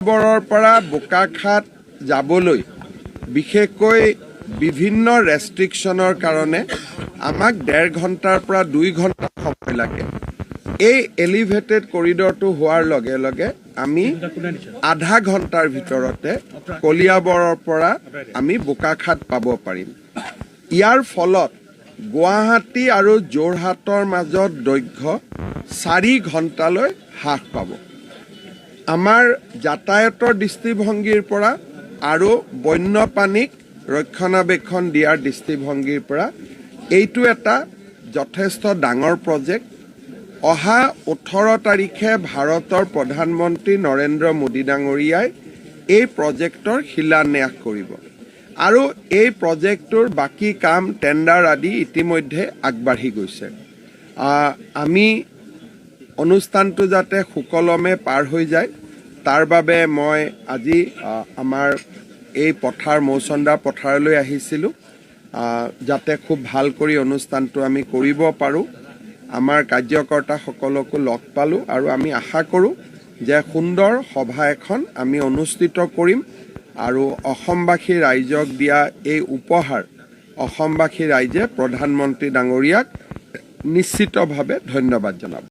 বৰৰ পৰা বোকাখাট যাবলৈ বিশেষকৈ বিভিন্ন ৰেষ্ট্ৰিকশ্যনৰ কাৰণে আমাক 1.5 ঘণ্টাৰ পৰা 2 ঘণ্টা সময় লাগে। এই এলিভেটেড কৰিডৰটো হোৱাৰ লগে লগে আমি আধা ঘণ্টাৰ ভিতৰতে কলিয়াবৰৰ পৰা আমি বোকাখাট পাব পাৰিম। ইয়াৰ ফলত গুৱাহাটী আৰু যোৰহাটৰ মাজত দৈৰ্ঘ্য 4 ঘণ্টালৈ হ্ৰাস পাব। আমাৰ যাতায়াতৰ দৃষ্টিভংগীৰ পৰা আৰু বন্যপ্ৰাণীক ৰক্ষণাবেক্ষণ দিয়াৰ দৃষ্টিভংগীৰ পৰা এইটো এটা যথেষ্ট ডাঙৰ প্ৰজেক্ট। অহা 18 তাৰিখে ভাৰতৰ প্ৰধানমন্ত্ৰী নৰেন্দ্ৰ মোদী ডাঙৰীয়াই এই প্ৰজেক্টৰ শিলান্যাস কৰিব আৰু এই প্ৰজেক্টটোৰ বাকী কাম টেণ্ডাৰ আদি ইতিমধ্যে আগবাঢ়ি গৈছে। আমি অনুষ্ঠানটো যাতে সুকলমে পাৰ হৈ যায় তাৰ বাবে মই আজি আমাৰ এই পথাৰ মৌচন্দা পথাৰলৈ আহিছিলোঁ, যাতে খুব ভাল কৰি অনুষ্ঠানটো আমি কৰিব পাৰোঁ। আমাৰ কাৰ্যকৰ্তাসকলকো লগ পালোঁ আৰু আমি আশা কৰোঁ যে সুন্দৰ সভা এখন আমি অনুষ্ঠিত কৰিম আৰু অসমবাসী ৰাইজক দিয়া এই উপহাৰ অসমবাসী ৰাইজে প্ৰধানমন্ত্ৰী ডাঙৰীয়াক নিশ্চিতভাৱে ধন্যবাদ জনাব।